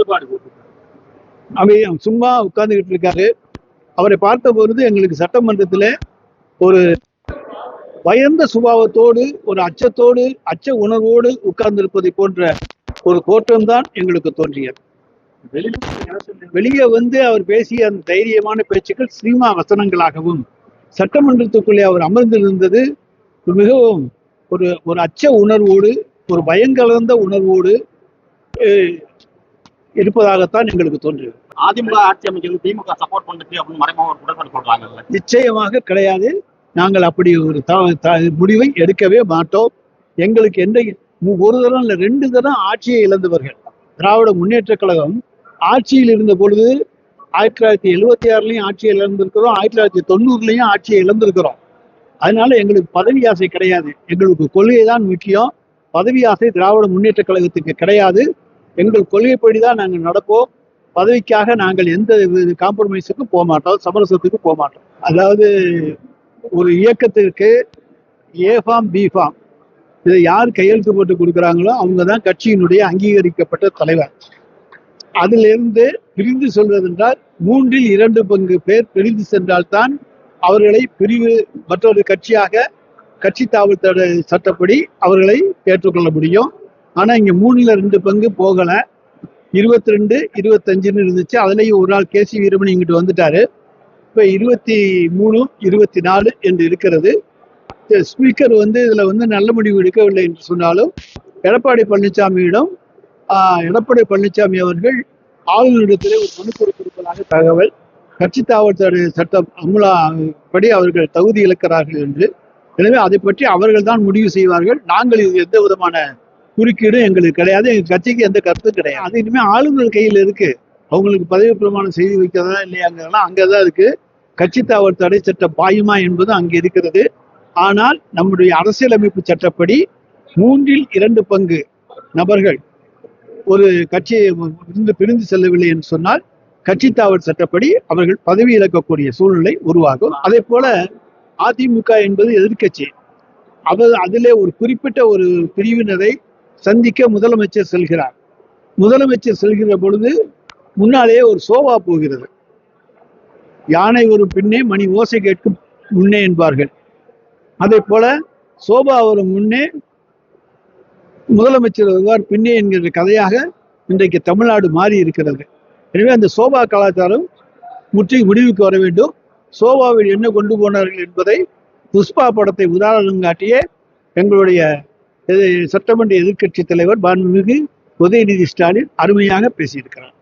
நிலைப்பாடு போட்டிருக்காரு. அவன் சும்மா உட்கார்ந்துகிட்டு இருக்காரு. அவரை பார்த்த பொழுது எங்களுக்கு சட்டமன்றத்தில் ஒரு பயந்த சுபாவத்தோடு, ஒரு அச்சத்தோடு, அச்ச உணர்வோடு உட்கார்ந்திருப்பதை போன்ற ஒரு தோற்றம் தான் எங்களுக்கு தோன்றியது. வெளியே வந்து அவர் பேசிய அந்த தைரியமான பேச்சுக்கள் சினிமா வசனங்களாகவும், சட்டமன்றத்துக்குள்ளே அவர் அமர்ந்திருந்தது மிகவும் ஒரு அச்ச உணர்வோடு, ஒரு பயங்கலந்த உணர்வோடு இருப்பதாகத்தான் எங்களுக்கு தோன்றியது. அதிமுக ஆட்சி அமைக்கிறது திமுக சப்போர்ட் பண்ணுச்சு அப்படின்னு மறைமுக ஒரு குற்றச்சாட்டு சொல்றாங்கல்ல. நிச்சயமாக கிடையாது. நாங்கள் அப்படி ஒரு முடிவை எடுக்கவே மாட்டோம். எங்களுக்கு எந்த ஒரு தரம் இல்லை, 2 தரம் ஆட்சியை இழந்தவர்கள். திராவிட முன்னேற்ற கழகம் ஆட்சியில் இருந்த பொழுது 1976 ஆட்சியை இழந்திருக்கிறோம், 1990 ஆட்சியை இழந்திருக்கிறோம். அதனால எங்களுக்கு பதவி ஆசை கிடையாது. எங்களுக்கு கொள்கை தான் முக்கியம். பதவி ஆசை திராவிட முன்னேற்ற கழகத்துக்கு கிடையாது. எங்கள் கொள்கைப்படி தான் நாங்கள் நடப்போம். பதவிக்காக நாங்கள் எந்த காம்ப்ரமைஸுக்கும் போக மாட்டோம், சமரசத்துக்கு போக மாட்டோம். அதாவது ஒரு இயக்கத்திற்கு ஏ ஃபார்ம் பி ஃபார்ம் இதை யார் கையெழுத்து போட்டு கொடுக்குறாங்களோ அவங்க தான் கட்சியினுடைய அங்கீகரிக்கப்பட்ட தலைவர். அதிலிருந்து பிரிந்து சொல்வது என்றால் 2/3 பேர் பிரிந்து சென்றால்தான் அவர்களை பிரிவு மற்றொரு கட்சியாக கட்சி தாவல் சட்டப்படி அவர்களை ஏற்றுக்கொள்ள முடியும். ஆனா இங்க 2/3 போகல. 22, 25 இருந்துச்சு. அதுலயும் ஒரு நாள் கேசி வீரமணி இங்கிட்டு வந்துட்டாரு. இப்ப 23, 24 என்று இருக்கிறது. ஸ்பீக்கர் வந்து இதுல வந்து நல்ல முடிவு எடுக்கவில்லை என்று சொன்னாலும் எடப்பாடி பழனிசாமி அவர்கள் ஆளுநரிடத்திலே ஒரு மனு கொடுப்பதாக தகவல். கட்சி தாவல் சட்டம் அமுலாப்படி அவர்கள் தகுதி இழக்கிறார்கள் என்று. எனவே அதை பற்றி அவர்கள் தான் முடிவு செய்வார்கள். நாங்கள் இது எந்த விதமான குறுக்கீடும் எங்களுக்கு கிடையாது. எங்க கட்சிக்கு எந்த கருத்தும் கிடையாது. அது இனிமே ஆளுநர் கையில் இருக்கு. அவங்களுக்கு பதவி பிரமாணம் செய்து வைக்கிறதா இல்லையாங்கிறதெல்லாம் அங்கதான் இருக்கு. கட்சி தாவல் தடை சட்டம் பாயுமா என்பது அங்கே இருக்கிறது. ஆனால் நம்முடைய அரசியலமைப்பு சட்டப்படி 2/3 நபர்கள் ஒரு கட்சியை பிரிந்து செல்லவில்லை என்று சொன்னால் கட்சி தாவல் சட்டப்படி அவர்கள் பதவி இழக்கக்கூடிய சூழ்நிலை உருவாகும். அதே போல அதிமுக என்பது எதிர்கட்சி. அதிலே ஒரு குறிப்பிட்ட ஒரு பிரிவினரை சந்திக்க முதலமைச்சர் செல்கிறார். முதலமைச்சர் செல்கிற பொழுது முன்னாலேயே ஒரு சோபா போகிறது. யானை வரும் பின்னே மணி ஓசை கேட்கும் முன்னே என்பார்கள். அதே போல சோபா வரும் முன்னே முதலமைச்சர் வருவார் பின்னே என்கிற கதையாக இன்றைக்கு தமிழ்நாடு மாறி இருக்கிறது. எனவே அந்த சோபா கலாச்சாரம் முடிவுக்கு வர வேண்டும். சோபாவில் என்ன கொண்டு போனார்கள் என்பதை புஷ்பா படத்தை உதாரணம் காட்டியே எங்களுடைய சட்டமன்ற எதிர்க்கட்சி தலைவர் மாண்புமிகு உதயநிதி ஸ்டாலின் அருமையாக பேசியிருக்கிறார்.